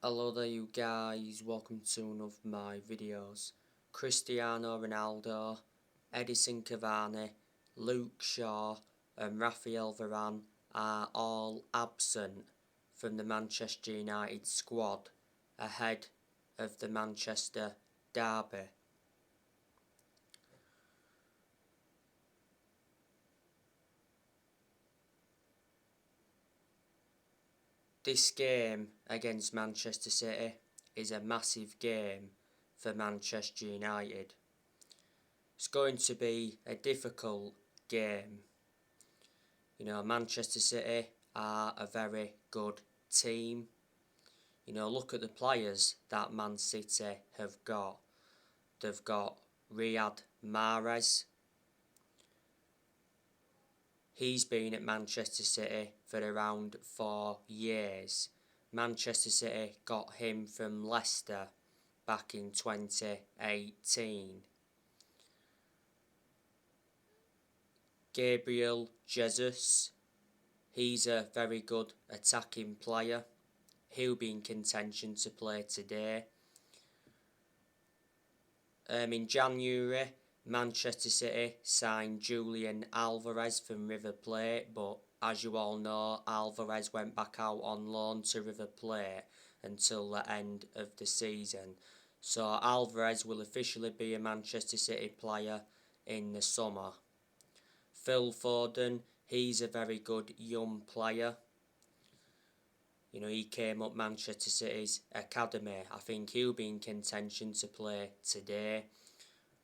Hello there you guys, welcome to one of my videos. Cristiano Ronaldo, Edison Cavani, Luke Shaw and Raphael Varane are all absent from the Manchester United squad ahead of the Manchester derby. This game against Manchester City is a massive game for Manchester United. It's going to be a difficult game. You know, Manchester City are a very good team. You know, look at the players that Man City have got. They've got Riyad Mahrez. He's been at Manchester City for around 4 years. Manchester City got him from Leicester back in 2018. Gabriel Jesus, he's a very good attacking player. He'll be in contention to play today. In January, Manchester City signed Julian Alvarez from River Plate, but as you all know, Alvarez went back out on loan to River Plate until the end of the season. So Alvarez will officially be a Manchester City player in the summer. Phil Foden, he's a very good young player. You know, he came up Manchester City's academy. I think he'll be in contention to play today.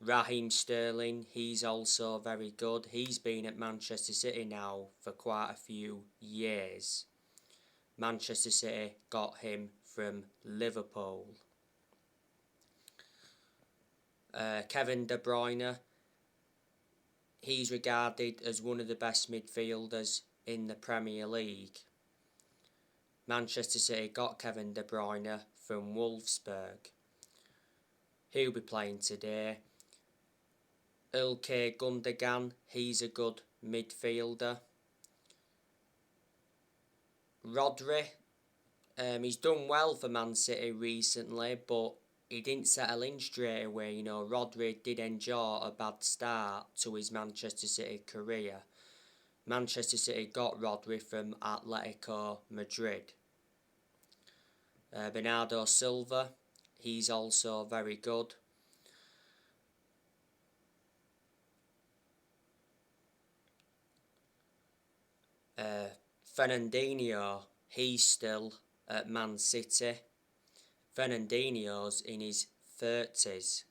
Raheem Sterling, he's also very good. He's been at Manchester City now for quite a few years. Manchester City got him from Liverpool. Kevin De Bruyne, he's regarded as one of the best midfielders in the Premier League. Manchester City got Kevin De Bruyne from Wolfsburg. He'll be playing today. Ilkay Gundogan, he's a good midfielder. Rodri, he's done well for Man City recently, but he didn't settle in straight away. You know, Rodri did enjoy a bad start to his Manchester City career. Manchester City got Rodri from Atletico Madrid. Bernardo Silva, he's also very good. Fernandinho, he's still at Man City. Fernandinho's in his 30s.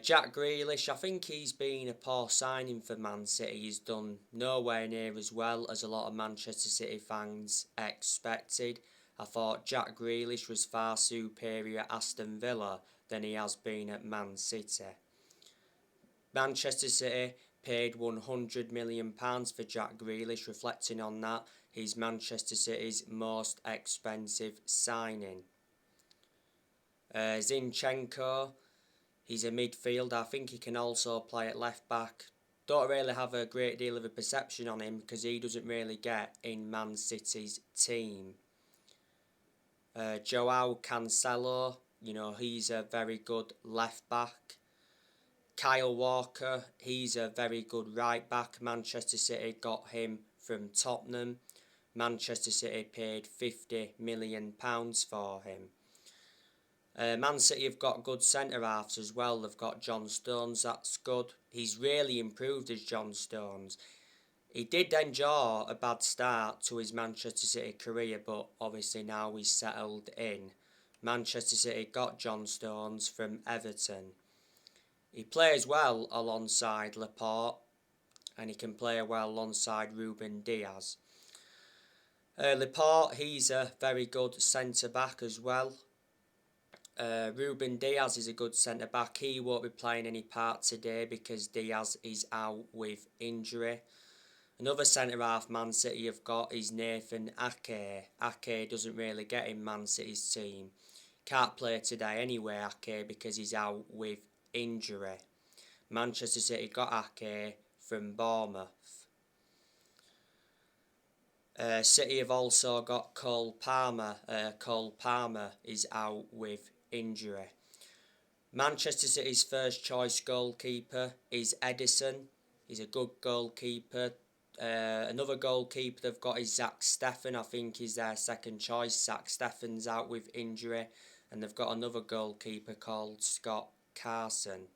Jack Grealish, I think he's been a poor signing for Man City. He's done nowhere near as well as a lot of Manchester City fans expected. I thought Jack Grealish was far superior at Aston Villa than he has been at Man City. Manchester City paid £100 million for Jack Grealish, reflecting on that, he's Manchester City's most expensive signing. Zinchenko, he's a midfielder. I think he can also play at left back. Don't really have a great deal of a perception on him because he doesn't really get in Man City's team. Joao Cancelo, you know, he's a very good left back. Kyle Walker, he's a very good right back. Manchester City got him from Tottenham. Manchester City paid £50 million for him. Man City have got good centre-halves as well. They've got John Stones, that's good. He's really improved as John Stones. He did enjoy a bad start to his Manchester City career, but obviously now he's settled in. Manchester City got John Stones from Everton. He plays well alongside Laporte, and he can play well alongside Ruben Diaz. Laporte, he's a very good centre-back as well. Ruben Diaz is a good centre-back. He won't be playing any part today because Diaz is out with injury. Another centre-half Man City have got is Nathan Ake. Ake doesn't really get in Man City's team. Can't play today anyway, Ake, because he's out with injury. Manchester City got Ake from Bournemouth. City have also got Cole Palmer. Cole Palmer is out with injury. Manchester City's first choice goalkeeper is Edison. He's a good goalkeeper. Another goalkeeper they've got is Zach Steffen. I think he's their second choice. Zach Steffen's out with injury. And they've got another goalkeeper called Scott Carson.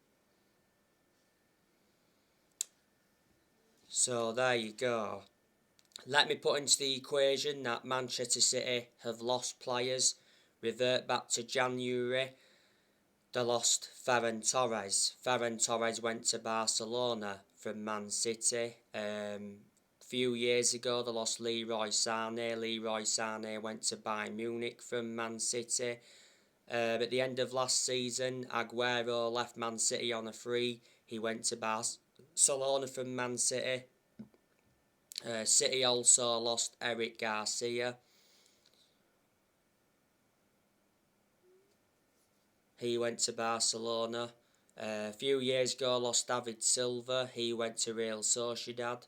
So there you go. Let me put into the equation that Manchester City have lost players. Revert back to January. They lost Ferran Torres. Ferran Torres went to Barcelona from Man City. Few years ago they lost Leroy Sané. Leroy Sané went to Bayern Munich from Man City. At the end of last season, Aguero left Man City on a free. He went to Barcelona from Man City. City also lost Eric Garcia. He went to Barcelona. A few years ago lost David Silva. He went to Real Sociedad.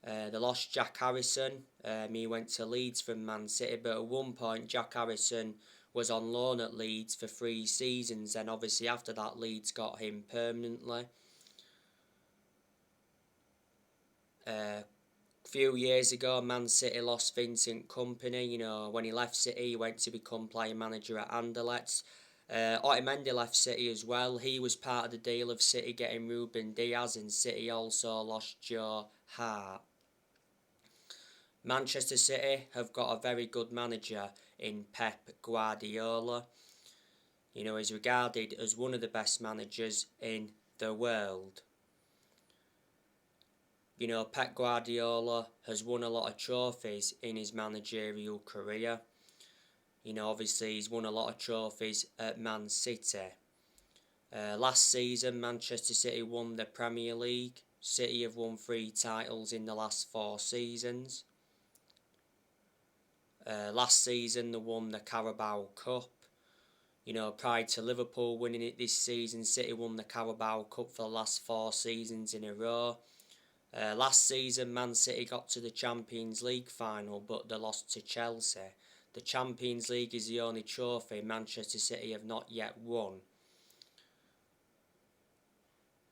They lost Jack Harrison. He went to Leeds from Man City, but at one point Jack Harrison was on loan at Leeds for 3 seasons, and obviously after that Leeds got him permanently. Few years ago, Man City lost Vincent Kompany. You know, when he left City, he went to become player manager at Anderlecht. Otamendi left City as well. He was part of the deal of City getting Ruben Diaz, and City also lost Joe Hart. Manchester City have got a very good manager in Pep Guardiola. You know, he's regarded as one of the best managers in the world. You know, Pep Guardiola has won a lot of trophies in his managerial career. You know, obviously he's won a lot of trophies at Man City. Last season, Manchester City won the Premier League. City have won 3 titles in the last 4 seasons. Last season, they won the Carabao Cup. You know, prior to Liverpool winning it this season, City won the Carabao Cup for the last 4 seasons in a row. Last season, Man City got to the Champions League final, but they lost to Chelsea. The Champions League is the only trophy Manchester City have not yet won.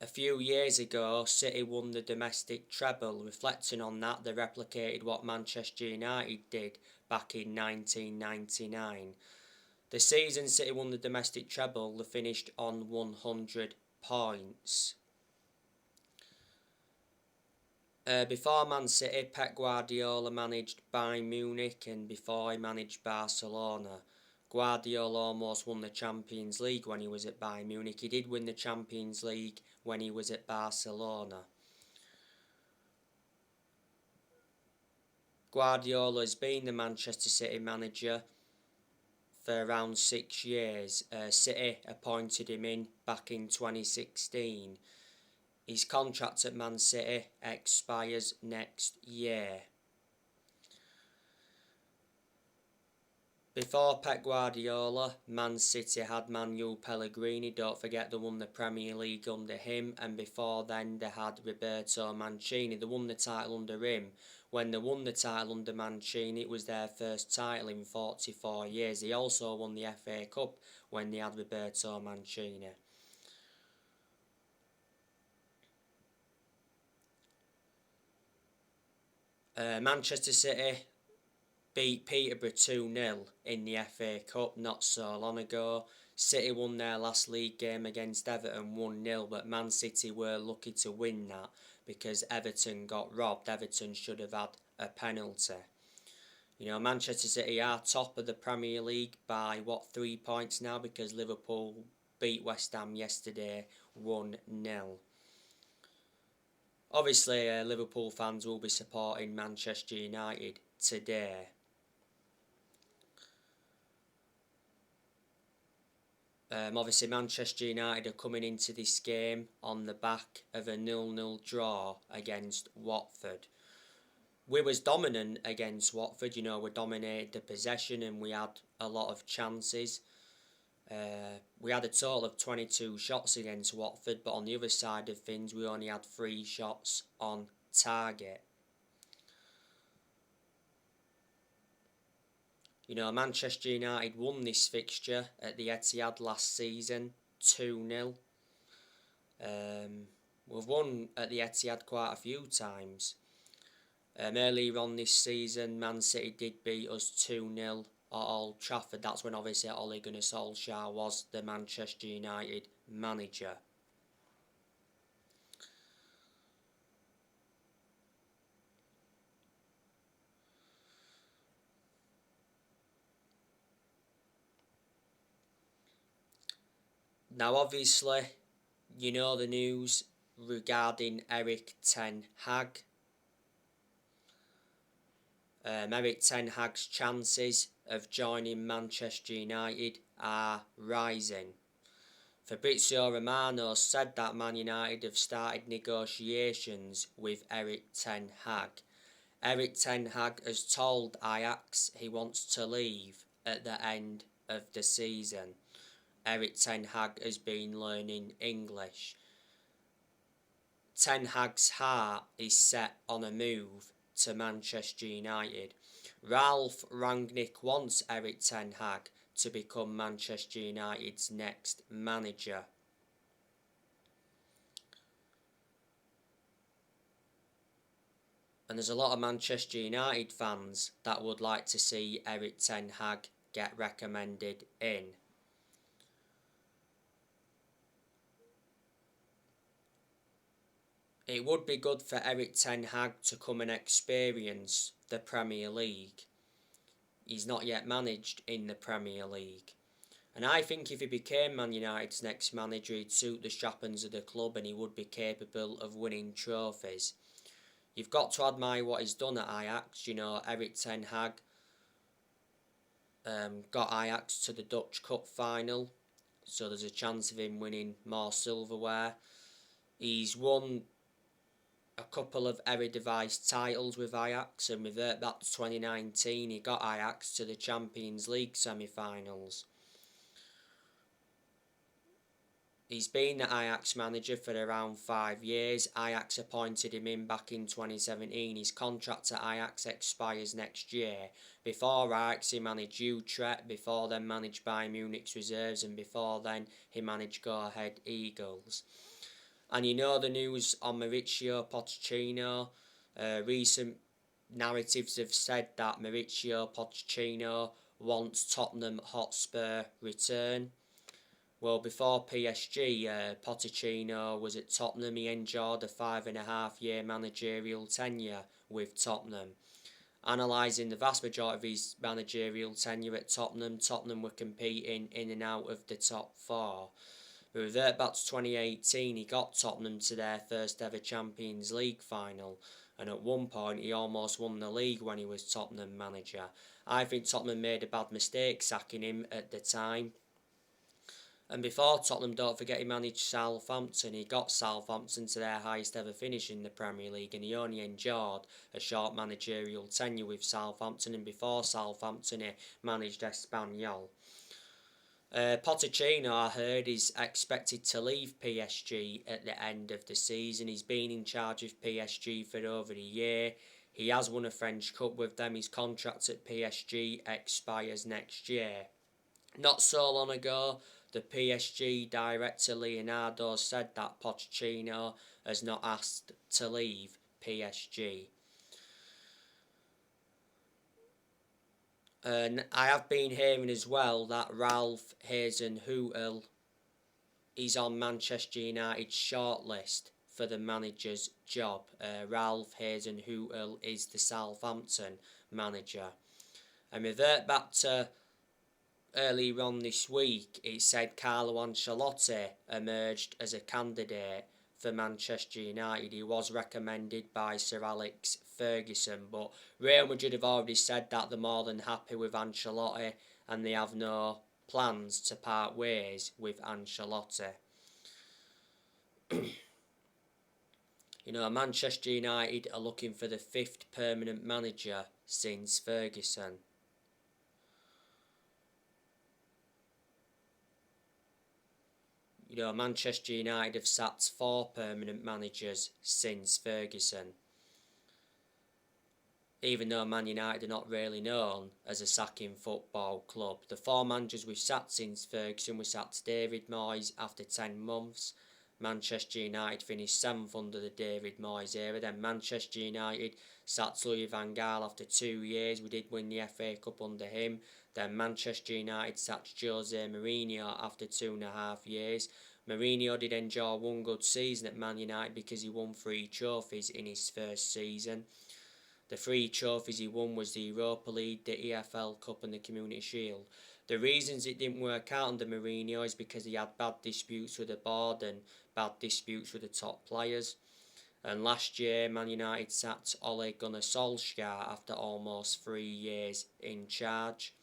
A few years ago, City won the domestic treble. Reflecting on that, they replicated what Manchester United did back in 1999. The season City won the domestic treble, they finished on 100 points. Before Man City, Pep Guardiola managed Bayern Munich, and before he managed Barcelona. Guardiola almost won the Champions League when he was at Bayern Munich. He did win the Champions League when he was at Barcelona. Guardiola has been the Manchester City manager for around 6 years. City appointed him in back in 2016. His contract at Man City expires next year. Before Pep Guardiola, Man City had Manuel Pellegrini. Don't forget they won the Premier League under him. And before then they had Roberto Mancini. They won the title under him. When they won the title under Mancini, it was their first title in 44 years. They also won the FA Cup when they had Roberto Mancini. Manchester City beat Peterborough 2-0 in the FA Cup not so long ago. City won their last league game against Everton 1-0, but Man City were lucky to win that because Everton got robbed. Everton should have had a penalty. You know, Manchester City are top of the Premier League by 3 points now, because Liverpool beat West Ham yesterday 1-0. Obviously, Liverpool fans will be supporting Manchester United today. Obviously, Manchester United are coming into this game on the back of a 0-0 draw against Watford. We was dominant against Watford. You know, we dominated the possession and we had a lot of chances. We had a total of 22 shots against Watford, but on the other side of things, we only had 3 shots on target. Manchester United won this fixture at the Etihad last season, 2-0. We've won at the Etihad quite a few times. Earlier on this season, Man City did beat us 2-0 at Old Trafford. That's when obviously Ole Gunnar Solskjaer was the Manchester United manager. Now obviously, you know the news regarding Erik ten Hag. Erik ten Hag's chances of joining Manchester United are rising. Fabrizio Romano said that Man United have started negotiations with Erik ten Hag. Erik ten Hag has told Ajax he wants to leave at the end of the season. Erik ten Hag has been learning English. Ten Hag's heart is set on a move to Manchester United. Ralph Rangnick wants Erik ten Hag to become Manchester United's next manager. And there's a lot of Manchester United fans that would like to see Erik ten Hag get recommended in. It would be good for Erik ten Hag to come and experience the Premier League. He's not yet managed in the Premier League. And I think if he became Man United's next manager, he'd suit the strappings of the club and he would be capable of winning trophies. You've got to admire what he's done at Ajax. Erik ten Hag got Ajax to the Dutch Cup final, so there's a chance of him winning more silverware. He's won a couple of Eredivisie titles with Ajax, and revert back to 2019, he got Ajax to the Champions League semi-finals. He's been the Ajax manager for around 5 years. Ajax appointed him in back in 2017. His contract at Ajax expires next year. Before Ajax, he managed Utrecht, before then managed Bayern Munich's reserves, and before then he managed Go Ahead Eagles. And the news on Mauricio Pochettino. Recent narratives have said that Mauricio Pochettino wants Tottenham Hotspur return. Well, before PSG, Pochettino was at Tottenham. He enjoyed a 5.5-year managerial tenure with Tottenham. Analysing the vast majority of his managerial tenure at Tottenham, Tottenham were competing in and out of the top 4. We revert back to 2018, he got Tottenham to their first ever Champions League final, and at one point he almost won the league when he was Tottenham manager. I think Tottenham made a bad mistake sacking him at the time. And before Tottenham, don't forget, he managed Southampton. He got Southampton to their highest ever finish in the Premier League, and he only endured a short managerial tenure with Southampton, and before Southampton he managed Espanyol. Pochettino, I heard, is expected to leave PSG at the end of the season. He's been in charge of PSG for over a year. He has won a French Cup with them. His contract at PSG expires next year. Not so long ago, the PSG director Leonardo said that Pochettino has not asked to leave PSG. And I have been hearing as well that Ralph Hasenhüttl is on Manchester United's shortlist for the manager's job. Ralph Hasenhüttl is the Southampton manager. And revert back to earlier on this week, it said Carlo Ancelotti emerged as a candidate for Manchester United. He was recommended by Sir Alex Ferguson, but Real Madrid have already said that they're more than happy with Ancelotti and they have no plans to part ways with Ancelotti. Manchester United are looking for the 5th permanent manager since Ferguson. Manchester United have sacked 4 permanent managers since Ferguson. even though Man United are not really known as a sacking football club. The four managers we've sacked since Ferguson, we sacked David Moyes after 10 months. Manchester United finished 7th under the David Moyes era. Then Manchester United sacked Louis van Gaal after 2 years. We did win the FA Cup under him. Then Manchester United sacked Jose Mourinho after 2.5 years. Mourinho did enjoy one good season at Man United because he won 3 trophies in his first season. The 3 trophies he won was the Europa League, the EFL Cup and the Community Shield. The reasons it didn't work out under Mourinho is because he had bad disputes with the board and bad disputes with the top players. And last year, Man United sacked Ole Gunnar Solskjaer after almost 3 years in charge.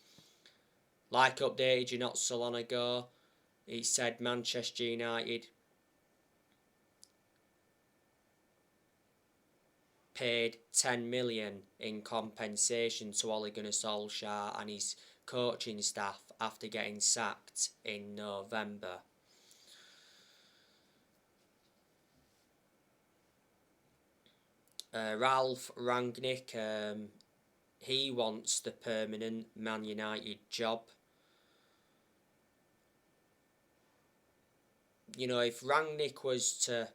Like updated you not so long ago, it said Manchester United paid 10 million in compensation to Ole Gunnar Solskjaer and his coaching staff after getting sacked in November. Ralph Rangnick, he wants the permanent Man United job. You know, if Rangnick was to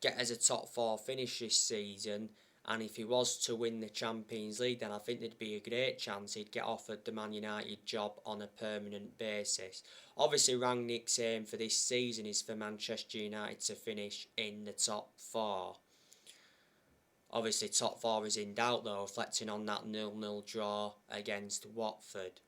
get as a top 4 finish this season, and if he was to win the Champions League, then I think there'd be a great chance he'd get offered the Man United job on a permanent basis. Obviously, Rangnick's aim for this season is for Manchester United to finish in the top 4. Obviously, top 4 is in doubt though, reflecting on that 0-0 draw against Watford.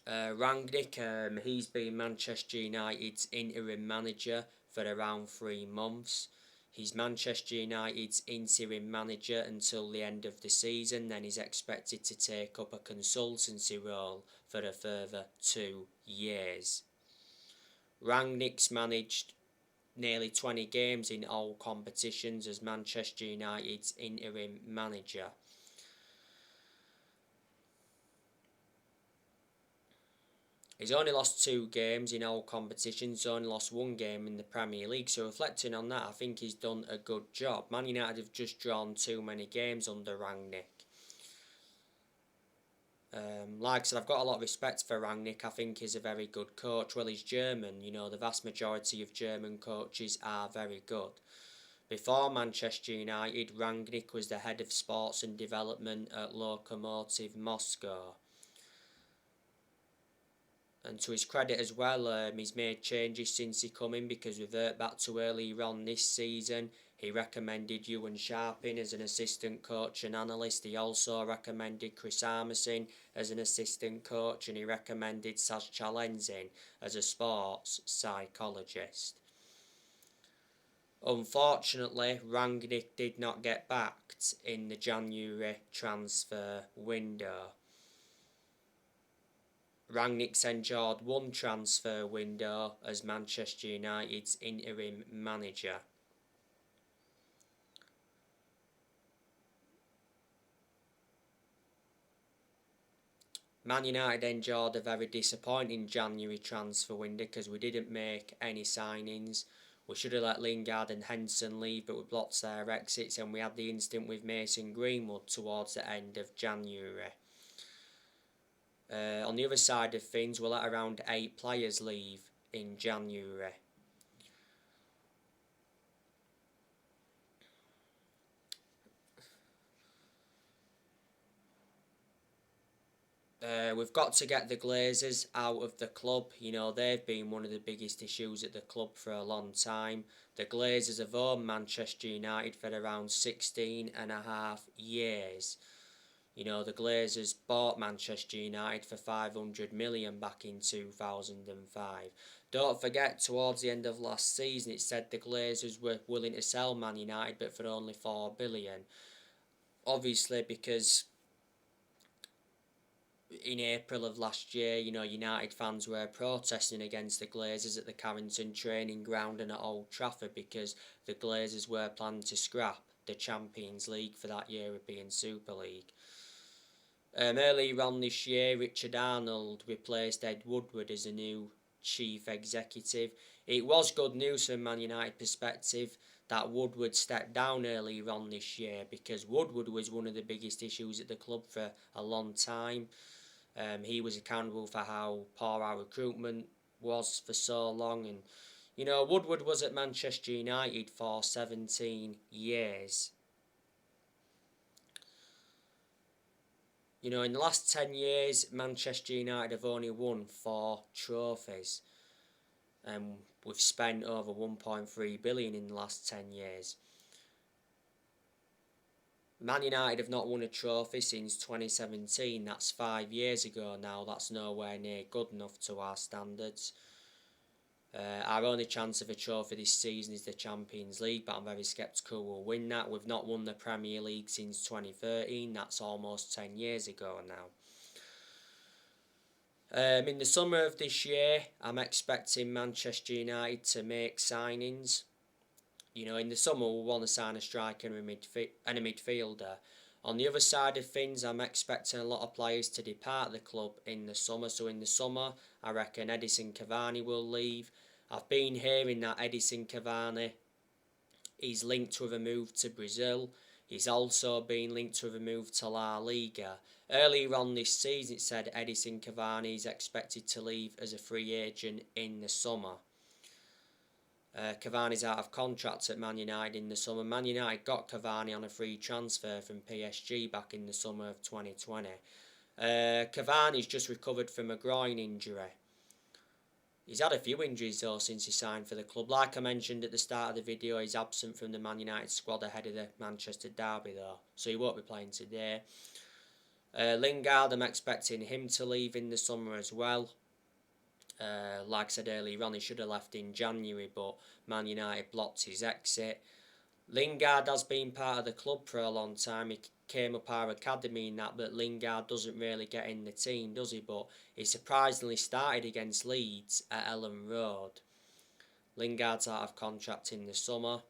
Rangnick, he's been Manchester United's interim manager for around 3 months. He's Manchester United's interim manager until the end of the season, then he's expected to take up a consultancy role for a further 2 years. Rangnick's managed nearly 20 games in all competitions as Manchester United's interim manager. He's only lost 2 games in all competitions, only lost 1 game in the Premier League, so reflecting on that, I think he's done a good job. Man United have just drawn too many games under Rangnick. Like I said, I've got a lot of respect for Rangnick. I think he's a very good coach. Well, he's German, you know, the vast majority of German coaches are very good. Before Manchester United, Rangnick was the head of sports and development at Lokomotiv Moscow. And to his credit as well, he's made changes since he come in, because revert back to earlier on this season, he recommended Ewan Sharping as an assistant coach and analyst. He also recommended Chris Armisen as an assistant coach, and he recommended Saz Chalenzin as a sports psychologist. Unfortunately, Rangnick did not get backed in the January transfer window. Rangnick's enjoyed 1 transfer window as Manchester United's interim manager. Man United enjoyed a very disappointing January transfer window because we didn't make any signings. We should have let Lingard and Henson leave, but we blocked their exits, and we had the incident with Mason Greenwood towards the end of January. On the other side of things, we let around 8 players leave in January. We've got to get the Glazers out of the club. You know, they've been one of the biggest issues at the club for a long time. The Glazers have owned Manchester United for around 16.5 years. You know, the Glazers bought Manchester United for 500 million back in 2005. Don't forget, towards the end of last season, it said the Glazers were willing to sell Man United, but for only 4 billion. Obviously, because in April of last year, you know, United fans were protesting against the Glazers at the Carrington training ground and at Old Trafford because the Glazers were planning to scrap the Champions League for that European Super League. Earlier on this year, Richard Arnold replaced Ed Woodward as a new chief executive. It was good news from Man United perspective that Woodward stepped down earlier on this year, because Woodward was one of the biggest issues at the club for a long time. He was accountable for how poor our recruitment was for so long, and Woodward was at Manchester United for 17 years. In the last 10 years, Manchester United have only won 4 trophies. And we've spent over 1.3 billion in the last 10 years. Man United have not won a trophy since 2017. That's 5 years ago now. That's nowhere near good enough to our standards. Our only chance of a trophy this season is the Champions League, but I'm very sceptical we'll win that. We've not won the Premier League since 2013. That's almost 10 years ago now. In the summer of this year, I'm expecting Manchester United to make signings. In the summer, we'll want to sign a striker and a midfielder. On the other side of things, I'm expecting a lot of players to depart the club in the summer. So in the summer, I reckon Edison Cavani will leave. I've been hearing that Edison Cavani is linked with a move to Brazil. He's also been linked with a move to La Liga. Earlier on this season, it said Edison Cavani is expected to leave as a free agent in the summer. Cavani's out of contract at Man United in the summer. Man United got Cavani on a free transfer from PSG back in the summer of 2020. Cavani's just recovered from a groin injury. He's had a few injuries though since he signed for the club. Like I mentioned at the start of the video, he's absent from the Man United squad ahead of the Manchester derby though, so he won't be playing today. Lingard, I'm expecting him to leave in the summer as well. Like I said earlier on, he should have left in January, but Man United blocked his exit. Lingard has been part of the club for a long time. He came up our academy and that, but Lingard doesn't really get in the team, does he? But he surprisingly started against Leeds at Ellen Road. Lingard's out of contract in the summer.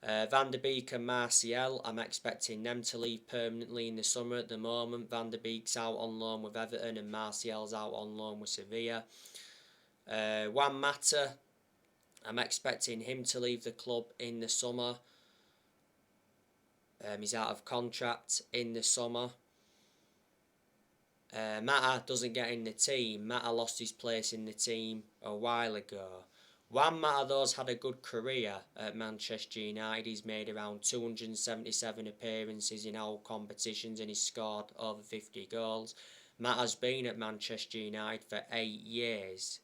Van der Beek and Martial, I'm expecting them to leave permanently in the summer. At the moment, Van der Beek's out on loan with Everton and Martial's out on loan with Sevilla. Juan Mata, I'm expecting him to leave the club in the summer. He's out of contract in the summer. Mata doesn't get in the team. Mata lost his place in the team a while ago. Juan Mata though's had a good career at Manchester United. He's made around 277 appearances in all competitions and he's scored over 50 goals. Mata's been at Manchester United for 8 years.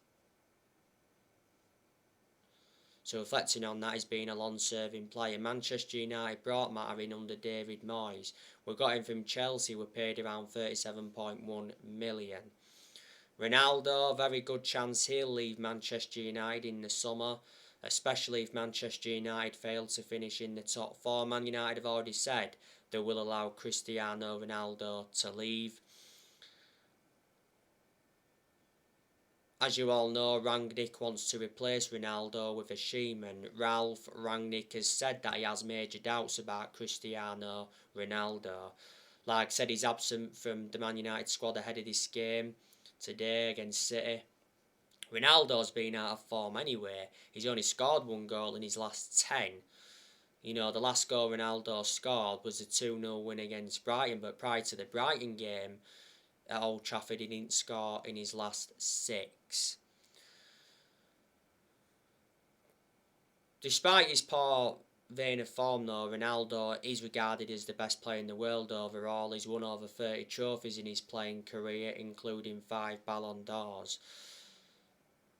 So reflecting on that, he's been a long-serving player. Manchester United brought Mata in under David Moyes. We got him from Chelsea. We paid around 37.1 million. Ronaldo, very good chance he'll leave Manchester United in the summer, especially if Manchester United fail to finish in the top 4. Man United have already said they will allow Cristiano Ronaldo to leave. As you all know, Rangnick wants to replace Ronaldo with a Sheeman. Ralph Rangnick has said that he has major doubts about Cristiano Ronaldo. Like I said, he's absent from the Man United squad ahead of this game today against City. Ronaldo's been out of form anyway. He's only scored 1 goal in his last 10. The last goal Ronaldo scored was a 2-0 win against Brighton, but prior to the Brighton game at Old Trafford, he didn't score in his last 6. Despite his poor vein of form though, Ronaldo is regarded as the best player in the world overall. He's won over 30 trophies in his playing career, including 5 Ballon d'Ors.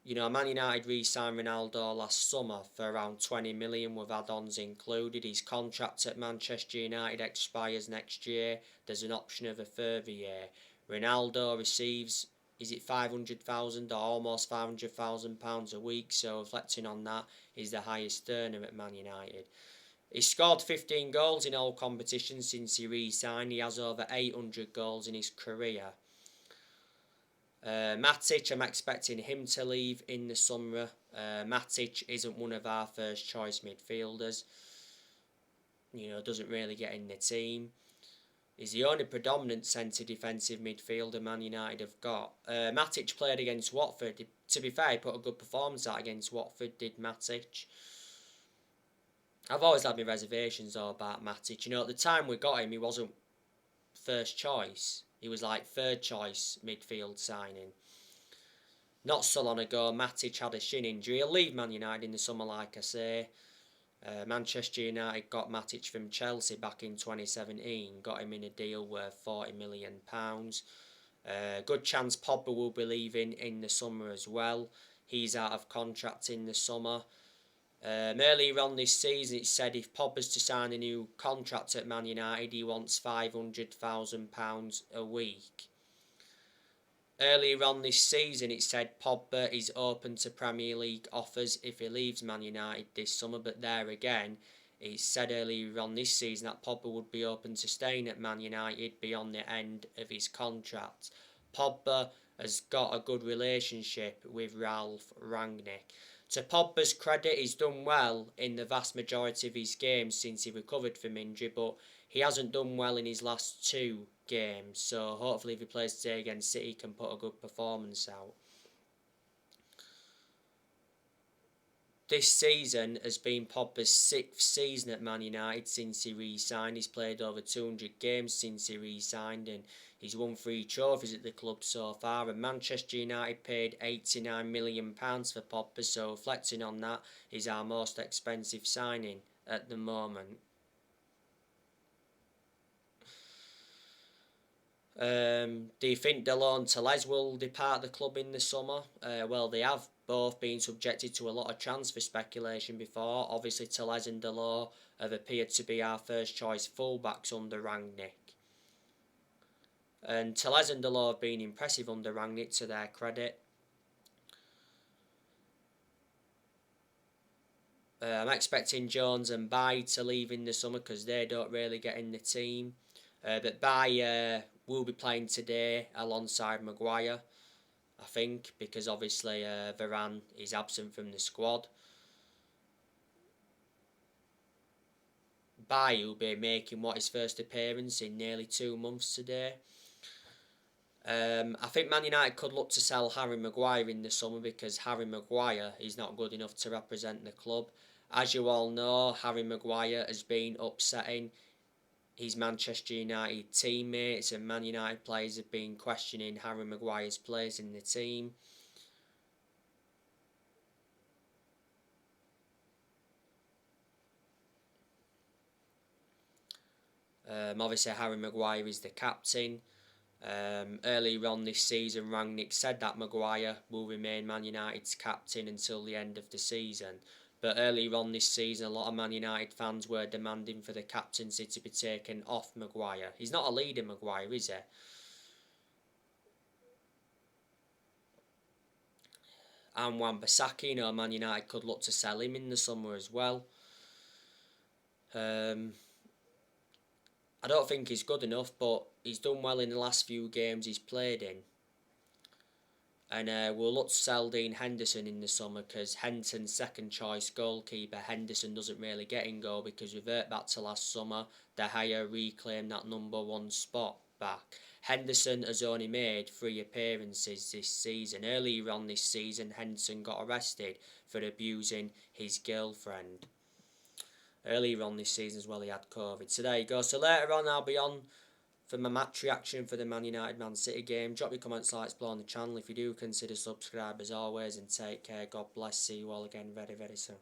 Man United re-signed Ronaldo last summer for around 20 million with add-ons included. His contract at Manchester United expires next year. There's an option of a further year. Ronaldo receives, is it 500,000 or almost 500,000 pounds a week? So reflecting on that, he's the highest earner at Man United. He's scored 15 goals in all competitions since he re-signed. He has over 800 goals in his career. Matic, I'm expecting him to leave in the summer. Matic isn't one of our first choice midfielders. Doesn't really get in the team. He's the only predominant centre defensive midfielder Man United have got. Matic played against Watford. To be fair, he put a good performance out against Watford, did Matic. I've always had my reservations though about Matic. You know, at the time we got him, he wasn't first choice. He was like third choice midfield signing. Not so long ago, Matic had a shin injury. He'll leave Man United in the summer, like I say. Manchester United got Matic from Chelsea back in 2017, got him in a deal worth £40 million. Good chance Pogba will be leaving in the summer as well. He's out of contract in the summer. Earlier on this season, it said if Pogba's to sign a new contract at Man United, he wants £500,000 a week. Earlier on this season, it said Pogba is open to Premier League offers if he leaves Man United this summer, but there again, it said earlier on this season that Pogba would be open to staying at Man United beyond the end of his contract. Pogba has got a good relationship with Ralph Rangnick. To Pogba's credit, he's done well in the vast majority of his games since he recovered from injury, but he hasn't done well in his last two games, so hopefully if he plays today against City, he can put a good performance out. This season has been Pogba's 6th season at Man United since he re-signed. He's played over 200 games since he re-signed and he's won 3 trophies at the club so far. And Manchester United paid £89 million for Pogba, so reflecting on that, he's our most expensive signing at the moment. Do you think Delors and Telles will depart the club in the summer? Well, they have both been subjected to a lot of transfer speculation before. Obviously, Telles and Delors have appeared to be our first choice fullbacks under Rangnick. And Telles and Delors have been impressive under Rangnick, to their credit. I'm expecting Jones and Baye to leave in the summer because they don't really get in the team. But Baye will be playing today alongside Maguire, I think, because obviously Varane is absent from the squad. Baye will be making his first appearance in nearly 2 months today. I think Man United could look to sell Harry Maguire in the summer because Harry Maguire is not good enough to represent the club. As you all know, Harry Maguire has been upsetting his Manchester United teammates, and Man United players have been questioning Harry Maguire's place in the team. Obviously, Harry Maguire is the captain. Earlier on this season, Rangnick said that Maguire will remain Man United's captain until the end of the season. But earlier on this season, a lot of Man United fans were demanding for the captaincy to be taken off Maguire. He's not a leader, Maguire, is he? And Wan-Bissaka, Man United could look to sell him in the summer as well. I don't think he's good enough, but he's done well in the last few games he's played in. And we'll look to sell Dean Henderson in the summer because Henderson's second choice goalkeeper. Henderson doesn't really get in goal because revert back to last summer, De Gea reclaimed that #1 spot back. Henderson has only made 3 appearances this season. Earlier on this season, Henderson got arrested for abusing his girlfriend. Earlier on this season as well, he had COVID. So there you go. So later on, I'll be on for my match reaction for the Man United Man City game. Drop your comments, like, explore on the channel. If you do, consider subscribe as always, and take care. God bless. See you all again very, very soon.